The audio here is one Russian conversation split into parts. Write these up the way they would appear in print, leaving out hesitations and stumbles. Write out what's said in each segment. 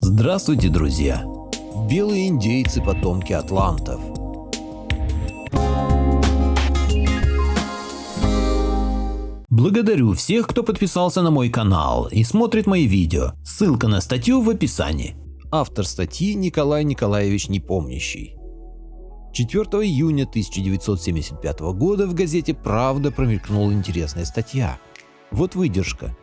Здравствуйте, друзья! Белые индейцы – потомки атлантов. Благодарю всех, кто подписался на мой канал и смотрит мои видео. Ссылка на статью в описании. Автор статьи Николай Николаевич Непомнящий. 4 июня 1975 года в газете «Правда» промелькнула интересная статья. Вот выдержка.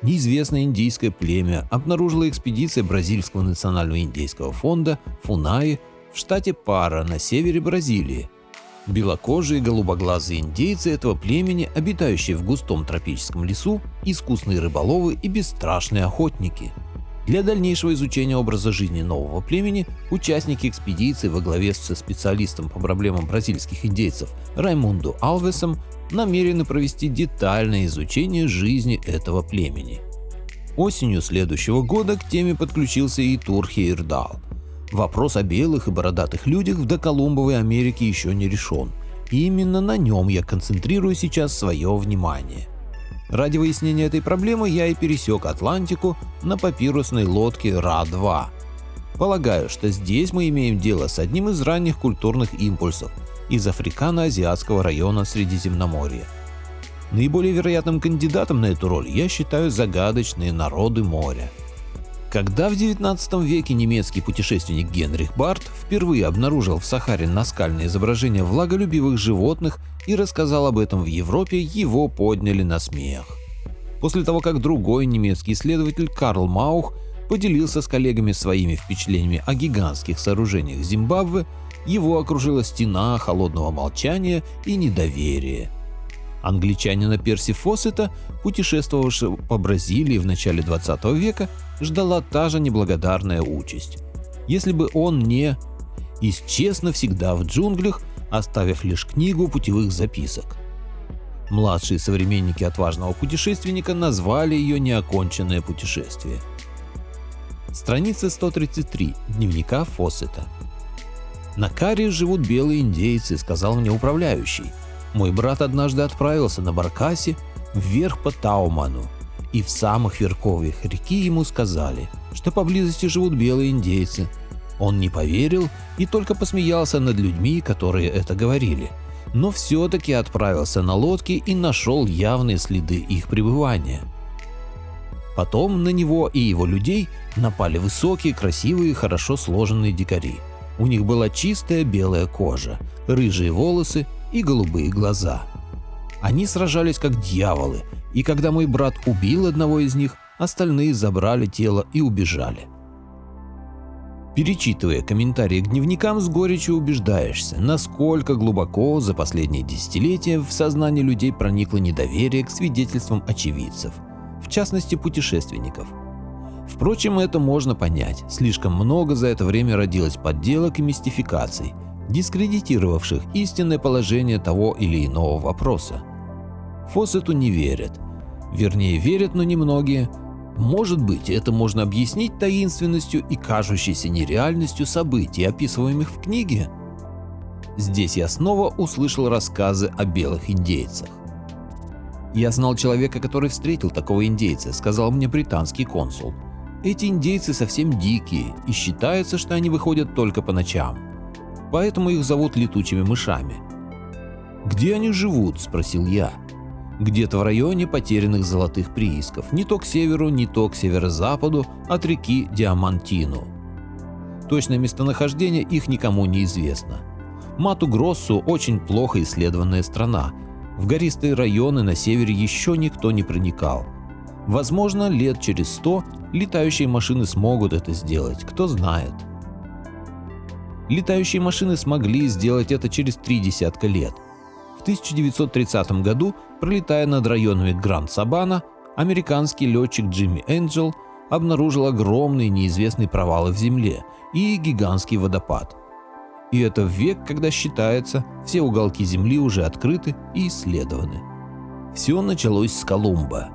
Неизвестное индейское племя обнаружила экспедиция Бразильского национального индейского фонда Фунаи в штате Пара на севере Бразилии. Белокожие голубоглазые индейцы этого племени, обитающие в густом тропическом лесу, искусные рыболовы и бесстрашные охотники. Для дальнейшего изучения образа жизни нового племени участники экспедиции во главе со специалистом по проблемам бразильских индейцев Раймундо Алвесом намерены провести детальное изучение жизни этого племени. Осенью следующего года к теме подключился и Тур Хейердал. Вопрос о белых и бородатых людях в доколумбовой Америке еще не решен, и именно на нем я концентрирую сейчас свое внимание. Ради выяснения этой проблемы я и пересек Атлантику на папирусной лодке Ра-2. Полагаю, что здесь мы имеем дело с одним из ранних культурных импульсов из африкано-азиатского района Средиземноморья. Наиболее вероятным кандидатом на эту роль я считаю загадочные народы моря. Когда в 19 веке немецкий путешественник Генрих Барт впервые обнаружил в Сахаре наскальные изображения влаголюбивых животных и рассказал об этом в Европе, его подняли на смех. После того, как другой немецкий исследователь Карл Маух поделился с коллегами своими впечатлениями о гигантских сооружениях Зимбабве, его окружила стена холодного молчания и недоверия. Англичанина Перси Фоссета, путешествовавшего по Бразилии в начале 20 века, ждала та же неблагодарная участь. Если бы он не исчез навсегда в джунглях, оставив лишь книгу путевых записок. Младшие современники отважного путешественника назвали ее «Неоконченное путешествие». Страница 133 дневника Фоссета. «На Каре живут белые индейцы», — сказал мне управляющий. «Мой брат однажды отправился на баркасе вверх по Тауману, и в самых верховьях реки ему сказали, что поблизости живут белые индейцы. Он не поверил и только посмеялся над людьми, которые это говорили, но все-таки отправился на лодке и нашел явные следы их пребывания. Потом на него и его людей напали высокие, красивые, хорошо сложенные дикари. У них была чистая белая кожа, рыжие волосы и голубые глаза. Они сражались как дьяволы, и когда мой брат убил одного из них, остальные забрали тело и убежали». Перечитывая комментарии к дневникам, с горечью убеждаешься, насколько глубоко за последние десятилетия в сознание людей проникло недоверие к свидетельствам очевидцев, в частности путешественников. Впрочем, это можно понять, слишком много за это время родилось подделок и мистификаций, дискредитировавших истинное положение того или иного вопроса. Фоссету не верят. Вернее, верят, но немногие. Может быть, это можно объяснить таинственностью и кажущейся нереальностью событий, описываемых в книге? Здесь я снова услышал рассказы о белых индейцах. «Я знал человека, который встретил такого индейца», — сказал мне британский консул. «Эти индейцы совсем дикие, и считается, что они выходят только по ночам. Поэтому их зовут летучими мышами». «Где они живут?» — спросил я. «Где-то в районе потерянных золотых приисков, не то к северу, не то к северо-западу от реки Диамантину. Точное местонахождение их никому не известно. Мату-Гроссу очень плохо исследованная страна. В гористые районы на севере еще никто не проникал. Возможно, лет через 100 летающие машины смогут это сделать, кто знает». Летающие машины смогли сделать это через 3 десятка лет. В 1930 году, пролетая над районами Гранд-Сабана, американский летчик Джимми Энджел обнаружил огромные неизвестные провалы в земле и гигантский водопад. И это в век, когда считается, все уголки Земли уже открыты и исследованы. Все началось с Колумба.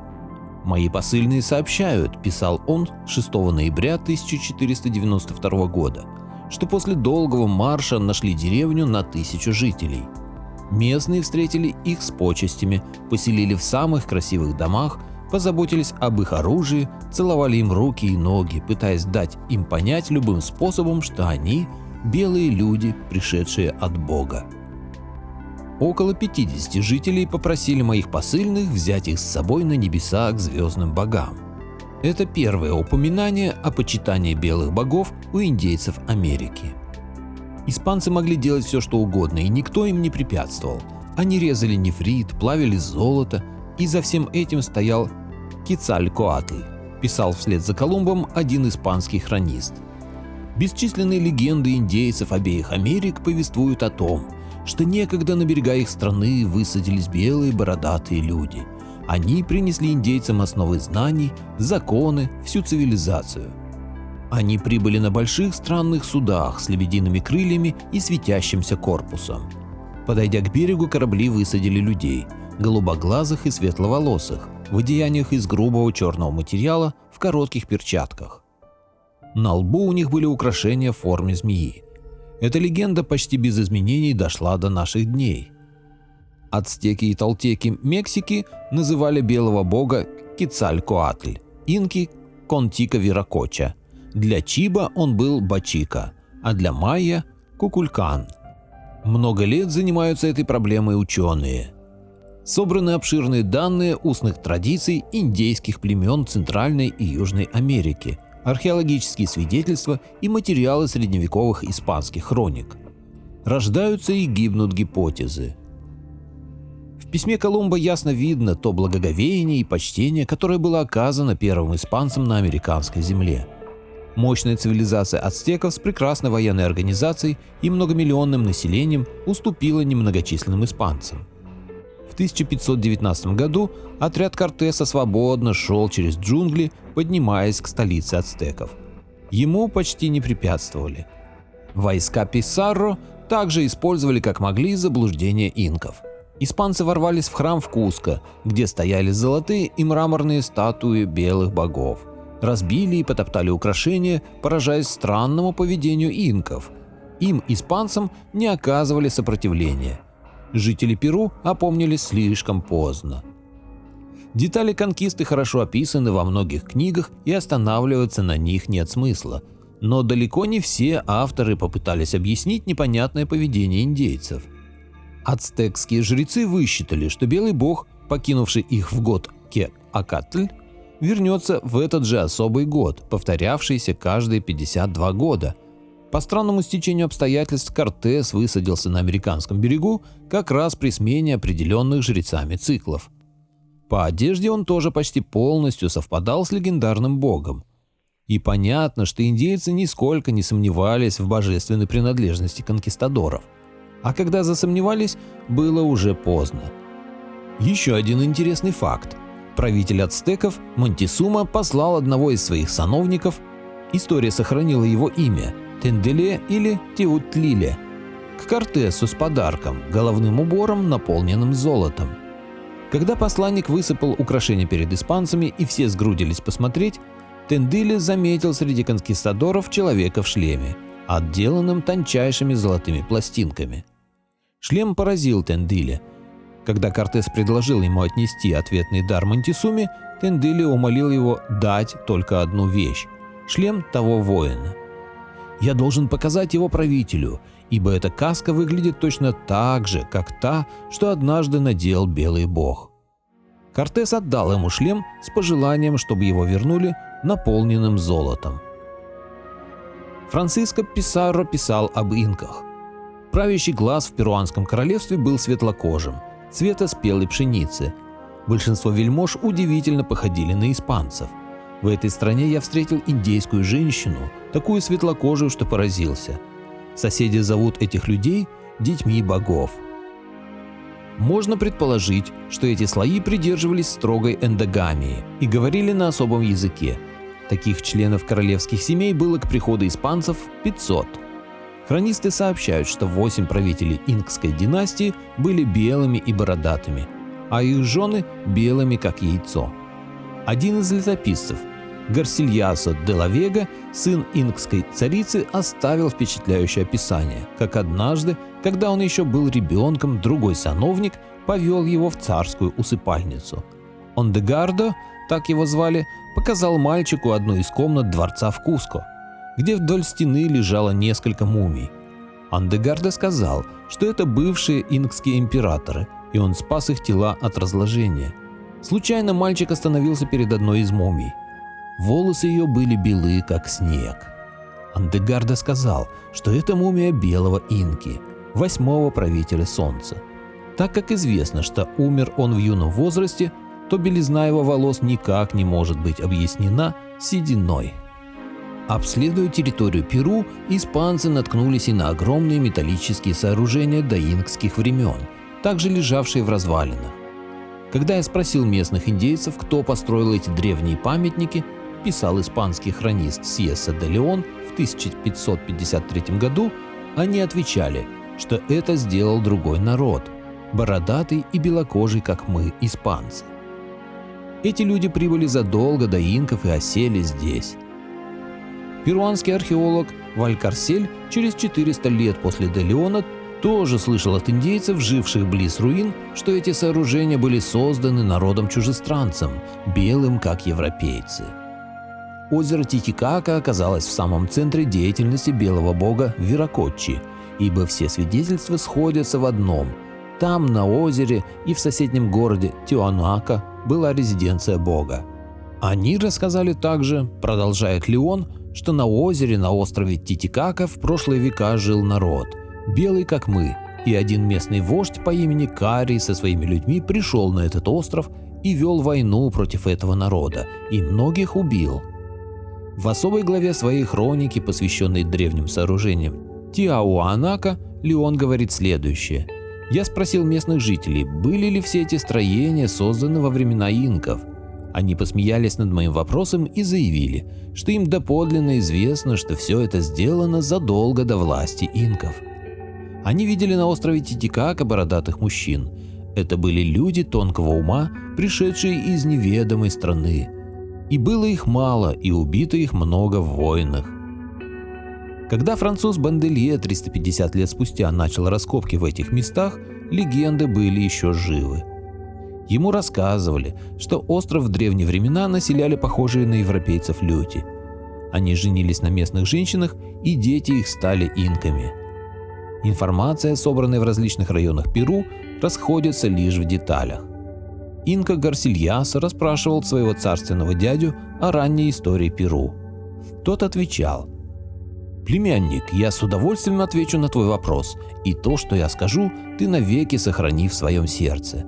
«Мои посыльные сообщают», — писал он 6 ноября 1492 года, что после долгого марша нашли деревню на 1000 жителей. Местные встретили их с почестями, поселили в самых красивых домах, позаботились об их оружии, целовали им руки и ноги, пытаясь дать им понять любым способом, что они – белые люди, пришедшие от Бога. Около 50 жителей попросили моих посыльных взять их с собой на небеса к звездным богам. Это первое упоминание о почитании белых богов у индейцев Америки. Испанцы могли делать все, что угодно, и никто им не препятствовал. Они резали нефрит, плавили золото, и за всем этим стоял Кецалькоатль, писал вслед за Колумбом один испанский хронист. Бесчисленные легенды индейцев обеих Америк повествуют о том, что некогда на берега их страны высадились белые бородатые люди. Они принесли индейцам основы знаний, законы, всю цивилизацию. Они прибыли на больших странных судах с лебедиными крыльями и светящимся корпусом. Подойдя к берегу, корабли высадили людей, голубоглазых и светловолосых, в одеяниях из грубого черного материала, в коротких перчатках. На лбу у них были украшения в форме змеи. Эта легенда почти без изменений дошла до наших дней. Ацтеки и толтеки Мексики называли белого бога Кецалькоатль, инки – Контика-Виракоча. Для Чиба он был Бачика, а для майя – Кукулькан. Много лет занимаются этой проблемой ученые. Собраны обширные данные устных традиций индейских племен Центральной и Южной Америки, археологические свидетельства и материалы средневековых испанских хроник. Рождаются и гибнут гипотезы. В письме Колумба ясно видно то благоговение и почтение, которое было оказано первым испанцам на американской земле. Мощная цивилизация ацтеков с прекрасной военной организацией и многомиллионным населением уступила немногочисленным испанцам. В 1519 году отряд Кортеса свободно шел через джунгли, поднимаясь к столице ацтеков. Ему почти не препятствовали. Войска Писарро также использовали как могли заблуждение инков. Испанцы ворвались в храм в Куско, где стояли золотые и мраморные статуи белых богов. Разбили и потоптали украшения, поражаясь странному поведению инков. Им, испанцам, не оказывали сопротивления. Жители Перу опомнились слишком поздно. Детали конкисты хорошо описаны во многих книгах, и останавливаться на них нет смысла. Но далеко не все авторы попытались объяснить непонятное поведение индейцев. Ацтекские жрецы высчитали, что белый бог, покинувший их в год Кеакатль, вернется в этот же особый год, повторявшийся каждые 52 года. По странному стечению обстоятельств Кортес высадился на американском берегу как раз при смене определенных жрецами циклов. По одежде он тоже почти полностью совпадал с легендарным богом. И понятно, что индейцы нисколько не сомневались в божественной принадлежности конкистадоров. А когда засомневались, было уже поздно. Еще один интересный факт. Правитель ацтеков Монтесума послал одного из своих сановников, история сохранила его имя, Тенделе или Теутлиле, к Кортесу с подарком, головным убором, наполненным золотом. Когда посланник высыпал украшения перед испанцами и все сгрудились посмотреть, Тенделе заметил среди конкистадоров человека в шлеме, отделанным тончайшими золотыми пластинками. Шлем поразил Тенделе. Когда Кортес предложил ему отнести ответный дар Монтесуме, Тенделе умолил его дать только одну вещь – шлем того воина. «Я должен показать его правителю, ибо эта каска выглядит точно так же, как та, что однажды надел белый бог». Кортес отдал ему шлем с пожеланием, чтобы его вернули наполненным золотом. Франциско Писарро писал об инках. Правящий глаз в перуанском королевстве был светлокожим, цвета спелой пшеницы. Большинство вельмож удивительно походили на испанцев. В этой стране я встретил индейскую женщину, такую светлокожую, что поразился. Соседи зовут этих людей детьми богов. Можно предположить, что эти слои придерживались строгой эндогамии и говорили на особом языке. Таких членов королевских семей было к приходу испанцев 500. Хронисты сообщают, что 8 правителей инкской династии были белыми и бородатыми, а их жены белыми как яйцо. Один из летописцев, Гарсильясо де ла Вега, сын инкской царицы, оставил впечатляющее описание, как однажды, когда он еще был ребенком, другой сановник повел его в царскую усыпальницу. Ондегардо так его звали, показал мальчику одну из комнат дворца в Куско, где вдоль стены лежало несколько мумий. Андегардо сказал, что это бывшие инкские императоры, и он спас их тела от разложения. Случайно мальчик остановился перед одной из мумий. Волосы ее были белы, как снег. Андегардо сказал, что это мумия белого инки, 8-го правителя Солнца. Так как известно, что умер он в юном возрасте, то белизна его волос никак не может быть объяснена сединой. Обследуя территорию Перу, испанцы наткнулись и на огромные металлические сооружения доинкских времен, также лежавшие в развалинах. Когда я спросил местных индейцев, кто построил эти древние памятники, писал испанский хронист Сьеса де Леон в 1553 году, они отвечали, что это сделал другой народ, бородатый и белокожий, как мы, испанцы. Эти люди прибыли задолго до инков и осели здесь. Перуанский археолог Валькарсель через 400 лет после де Леона тоже слышал от индейцев, живших близ руин, что эти сооружения были созданы народом-чужестранцем, белым, как европейцы. Озеро Титикака оказалось в самом центре деятельности белого бога Виракотчи, ибо все свидетельства сходятся в одном – там, на озере и в соседнем городе Тиуанака, была резиденция бога. Они рассказали также, продолжает Леон, что на озере на острове Титикака в прошлые века жил народ, белый как мы, и один местный вождь по имени Карий со своими людьми пришел на этот остров и вел войну против этого народа, и многих убил. В особой главе своей хроники, посвященной древним сооружениям Тиауанака, Леон говорит следующее. «Я спросил местных жителей, были ли все эти строения созданы во времена инков. Они посмеялись над моим вопросом и заявили, что им доподлинно известно, что все это сделано задолго до власти инков. Они видели на острове Титикака бородатых мужчин. Это были люди тонкого ума, пришедшие из неведомой страны. И было их мало, и убито их много в войнах. Когда француз Банделье 350 лет спустя начал раскопки в этих местах, легенды были еще живы. Ему рассказывали, что остров в древние времена населяли похожие на европейцев люди. Они женились на местных женщинах, и дети их стали инками. Информация, собранная в различных районах Перу, расходится лишь в деталях. Инка Гарсильяса расспрашивал своего царственного дядю о ранней истории Перу. Тот отвечал: «Племянник, я с удовольствием отвечу на твой вопрос, и то, что я скажу, ты навеки сохрани в своем сердце.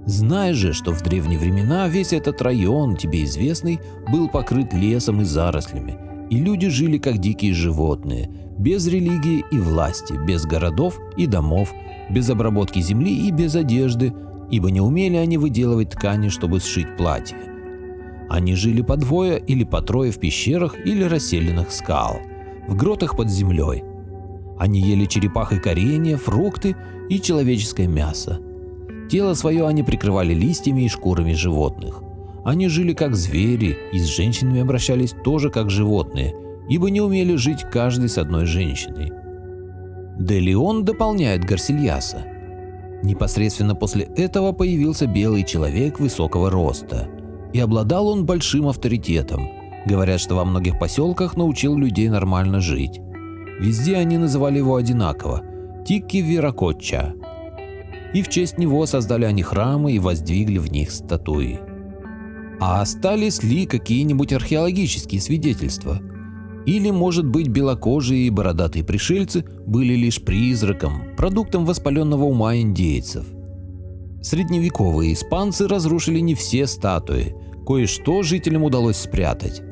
Знай же, что в древние времена весь этот район, тебе известный, был покрыт лесом и зарослями, и люди жили как дикие животные, без религии и власти, без городов и домов, без обработки земли и без одежды, ибо не умели они выделывать ткани, чтобы сшить платье. Они жили по двое или по трое в пещерах или расселенных скал, в гротах под землей. Они ели черепах и коренья, фрукты и человеческое мясо. Тело свое они прикрывали листьями и шкурами животных. Они жили как звери и с женщинами обращались тоже как животные, ибо не умели жить каждый с одной женщиной». Де Леон дополняет Гарсильяса. Непосредственно после этого появился белый человек высокого роста, и обладал он большим авторитетом. Говорят, что во многих поселках научил людей нормально жить. Везде они называли его одинаково – Тикки Виракотча. И в честь него создали они храмы и воздвигли в них статуи. А остались ли какие-нибудь археологические свидетельства? Или, может быть, белокожие и бородатые пришельцы были лишь призраком, продуктом воспаленного ума индейцев? Средневековые испанцы разрушили не все статуи, кое-что жителям удалось спрятать.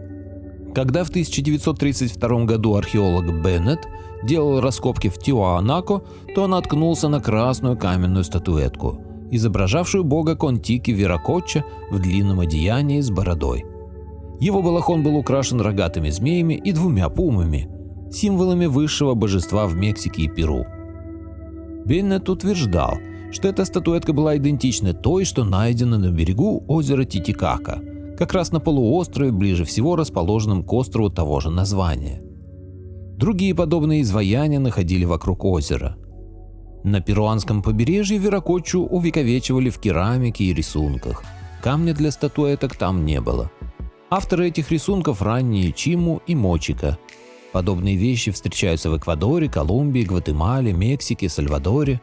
Когда в 1932 году археолог Беннет делал раскопки в Тиуанако, то наткнулся на красную каменную статуэтку, изображавшую бога Контики Виракотча в длинном одеянии с бородой. Его балахон был украшен рогатыми змеями и двумя пумами, символами высшего божества в Мексике и Перу. Беннет утверждал, что эта статуэтка была идентична той, что найдена на берегу озера Титикака, как раз на полуострове, ближе всего расположенном к острову того же названия. Другие подобные изваяния находили вокруг озера. На перуанском побережье Виракотчу увековечивали в керамике и рисунках. камня для статуэток там не было. Авторы этих рисунков ранние Чиму и Мочика. Подобные вещи встречаются в Эквадоре, Колумбии, Гватемале, Мексике, Сальвадоре.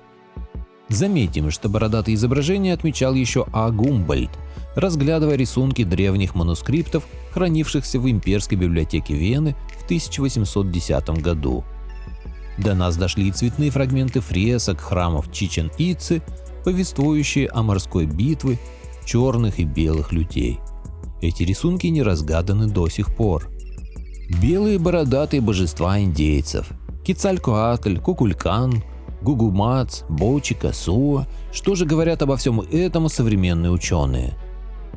Заметим, что бородатые изображения отмечал еще А. Гумбольдт, разглядывая рисунки древних манускриптов, хранившихся в имперской библиотеке Вены в 1810 году. До нас дошли и цветные фрагменты фресок храмов Чичен-Итцы, повествующие о морской битве черных и белых людей. Эти рисунки не разгаданы до сих пор. Белые бородатые божества индейцев – Кецалькоатль, Кукулькан, Гугумац, Бочика, Суа. Что же говорят обо всем этом современные ученые?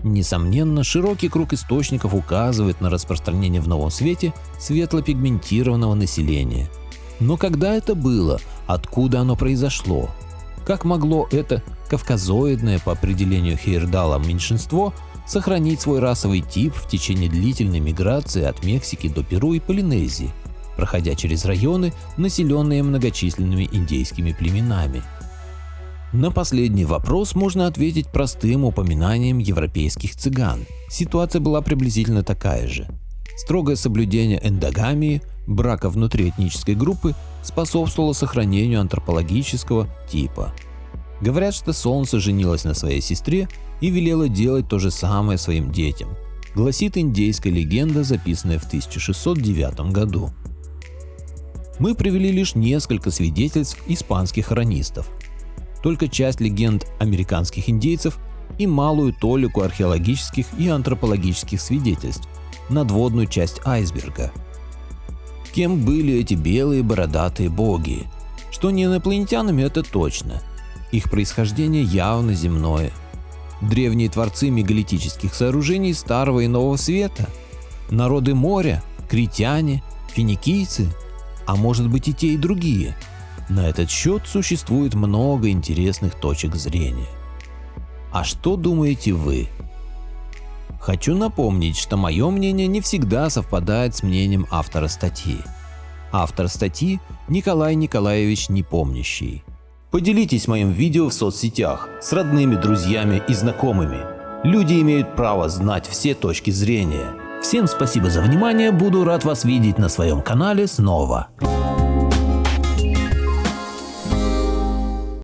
Несомненно, широкий круг источников указывает на распространение в Новом Свете светлопигментированного населения. Но когда это было? Откуда оно произошло? Как могло это кавказоидное по определению Хейердала меньшинство сохранить свой расовый тип в течение длительной миграции от Мексики до Перу и Полинезии, проходя через районы, населенные многочисленными индейскими племенами? На последний вопрос можно ответить простым упоминанием европейских цыган. Ситуация была приблизительно такая же. Строгое соблюдение эндогамии, брака внутри этнической группы, способствовало сохранению антропологического типа. Говорят, что Солнце женилось на своей сестре и велело делать то же самое своим детям, гласит индейская легенда, записанная в 1609 году. Мы привели лишь несколько свидетельств испанских хронистов, только часть легенд американских индейцев и малую толику археологических и антропологических свидетельств, надводную часть айсберга. Кем были эти белые бородатые боги? Что не инопланетянами, это точно. Их происхождение явно земное. Древние творцы мегалитических сооружений Старого и Нового Света? Народы моря? Критяне? Финикийцы? А может быть и те, и другие? На этот счет существует много интересных точек зрения. А что думаете вы? Хочу напомнить, что мое мнение не всегда совпадает с мнением автора статьи. Автор статьи – Николай Николаевич Непомнящий. Поделитесь моим видео в соцсетях с родными, друзьями и знакомыми. Люди имеют право знать все точки зрения. Всем спасибо за внимание, буду рад вас видеть на своем канале снова.